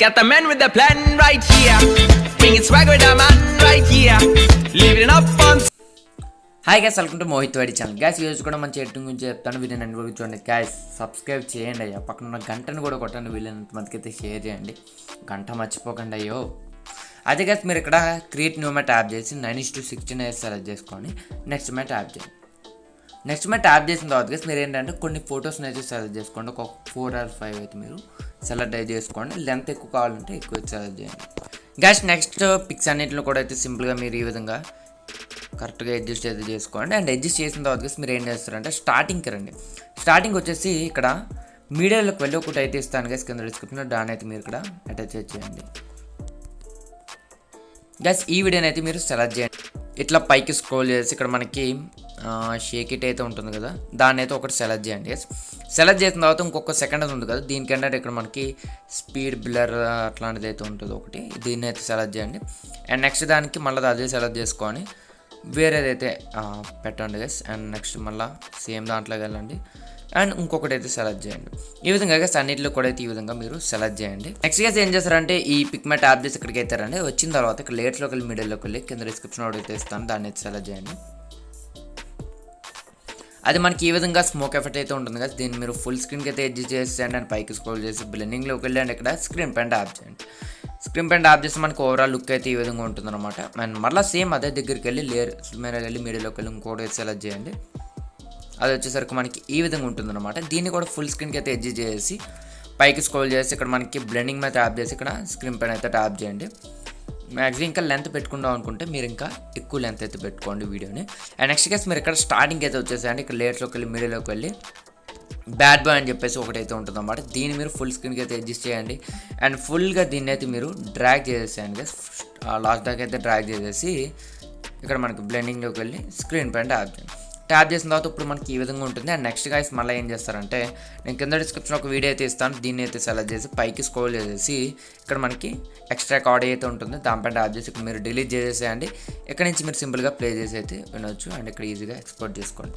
Got the man with the plan right here. Bringing swag with the man right here. Living up on. Hi guys, welcome to Mohit వాడి channel. Gas ఈరోజు కూడా మంచి editing గురించి చెప్తాను. Video నన్ను కూడా చూడండి. గ్యాస్ సబ్స్క్రైబ్ చేయండి అయ్యా, పక్కన ఉన్న గంటను కూడా కొట్టండి. వీళ్ళంత మందికి అయితే షేర్ చేయండి, గంట మర్చిపోకండి అయ్యో. అదే గ్యాస్, మీరు ఇక్కడ క్రియేట్ న్యూ మ్యాట్ ట్యాప్ చేసి 9:16 సెలెక్ట్ చేసుకోండి. నెక్స్ట్ మ్యాట్ ట్యాప్ చేయండి. నెక్స్ట్ మ్యాట్ ట్యాప్ చేసిన తర్వాత గైస్ మీరు ఏంటంటే కొన్ని ఫొటోస్ని అయితే సెలెక్ట్ చేసుకోండి. ఒక 4 or 5 అయితే మీరు సెలెక్ట్ అయితే చేసుకోండి. లెంత్ ఎక్కువ కావాలంటే ఎక్కువ సెలెక్ట్ చేయండి. గ్యాస్ నెక్స్ట్ పిక్స్ అన్నింటిలో కూడా అయితే సింపుల్గా మీరు ఈ విధంగా కరెక్ట్గా అడ్జస్ట్ అయితే చేసుకోండి. అండ్ అడ్జస్ట్ చేసిన తర్వాత మీరు ఏం చేస్తారంటే స్టార్టింగ్కి రండి. స్టార్టింగ్ వచ్చేసి ఇక్కడ మీడియాలోకి వెళ్ళి ఒకటి అయితే ఇస్తాను గైస్, కింద డిస్క్రిప్షన్లో దాన్ని అయితే మీరు ఇక్కడ అటాచ్ చేయండి. గైస్ ఈ వీడియోని అయితే మీరు సెలెక్ట్ చేయండి. ఇట్లా పైకి స్క్రోల్ చేసి ఇక్కడ మనకి షేక్ ఇట్ అయితే ఉంటుంది కదా, దాన్ని అయితే ఒకటి సెలెక్ట్ చేయండి. గైస్ సెలెక్ట్ చేసిన తర్వాత ఇంకొక సెకండ్ అది ఉంది కదా, దీనికంటే ఇక్కడ మనకి స్పీడ్ బ్లర్ అట్లాంటిది అయితే ఉంటుంది ఒకటి, దీన్ని అయితే సెలెక్ట్ చేయండి. అండ్ నెక్స్ట్ దానికి మళ్ళీ అదే సెలెక్ట్ చేసుకొని వేరేదైతే పెట్టండి గైస్. అండ్ నెక్స్ట్ మళ్ళీ సేమ్ దాంట్లోకి వెళ్ళండి అండ్ ఇంకొకటి అయితే సెలెక్ట్ చేయండి. ఈ విధంగా గైస్ అన్నింటిలో కూడా అయితే ఈ విధంగా మీరు సెలెక్ట్ చేయండి. నెక్స్ట్ గైస్ ఏం చేస్తారంటే ఈ పిక్ మ్యాట్ ట్యాప్ చేసి ఇక్కడికి అవుతారండి. వచ్చిన తర్వాత ఇక్కడ లేట్స్లోకి వెళ్ళి మీడియాలోకి వెళ్ళి కింద డిస్క్రిప్షన్ అయితే ఇస్తాను, దాన్ని అయితే సెలెక్ట్ చేయండి. అది మనకి ఈ విధంగా స్మోక్ ఎఫెక్ట్ అయితే ఉంటుంది కదా, దీన్ని మీరు ఫుల్ స్క్రీన్కి అయితే అడ్జస్ట్ చేసేయండి. అండ్ పైకి స్క్రోల్ చేసి బ్లెండింగ్లోకి వెళ్ళి అండ్ ఇక్కడ స్క్రీన్ పైన ట్యాప్ చేయండి. స్క్రీన్ పైన ట్యాప్ చేస్తే మనకి ఓవరాల్ లుక్ అయితే ఈ విధంగా ఉంటుంది అనమాట. అండ్ మళ్ళీ సేమ్ అదే దగ్గరికి వెళ్ళి లేయర్ మీద వెళ్ళి మీడియాలోకి వెళ్ళి ఇంకోటి అయితే సెలెక్ట్ చేయండి. అది వచ్చేసరికి మనకి ఈ విధంగా ఉంటుంది అనమాట. దీన్ని కూడా ఫుల్ స్క్రీన్కి అయితే అడ్జస్ట్ చేసి పైకి స్క్రోల్ చేసి ఇక్కడ మనకి బ్లెండింగ్ మీద ట్యాప్ చేసి ఇక్కడ స్క్రీన్ పైన అయితే ట్యాప్ చేయండి. మ్యాక్సిమం ఇంకా లెంత్ పెట్టుకుందాం అనుకుంటే మీరు ఇంకా ఎక్కువ లెంత్ అయితే పెట్టుకోండి వీడియోని. అండ్ నెక్స్ట్ కేసు మీరు ఇక్కడ స్టార్టింగ్ అయితే వచ్చేసాయండి. ఇక్కడ లేయర్స్లోకి వెళ్ళి మీడియాలోకి వెళ్ళి బ్యాడ్ బాయ్ అని చెప్పేసి ఒకటైతే ఉంటుంది అన్నమాట. దీన్ని మీరు ఫుల్ స్క్రీన్కి అయితే అడ్జస్ట్ చేయండి. అండ్ ఫుల్గా దీన్ని అయితే మీరు డ్రాగ్ చేసేయండి. లాస్ట్ దాకా అయితే డ్రాగ్ చేసేసి ఇక్కడ మనకి బ్లెండింగ్లోకి వెళ్ళి స్క్రీన్ పైన ట్యాప్ చేయండి. ట్యాప్ చేసిన తర్వాత ఇప్పుడు మనకి ఈ విధంగా ఉంటుంది. అండ్ నెక్స్ట్ గైస్ మళ్ళీ ఏం చేస్తారంటే నేను కింద డిస్క్రిప్షన్లో ఒక వీడియో అయితే ఇస్తాను, దీన్ని అయితే సెలెక్ట్ చేసి పైకి స్క్రోల్ చేసేసి ఇక్కడ మనకి ఎక్స్ట్రా ఆడియో అయితే ఉంటుంది, దానిపైన ట్యాప్ చేసి ఇక్కడ మీరు డిలీట్ చేసేసేయండి. ఇక్కడ నుంచి మీరు సింపుల్గా ప్లే చేసి అయితే వినొచ్చు. అండ్ ఇక్కడ ఈజీగా ఎక్స్పోర్ట్ చేసుకోండి.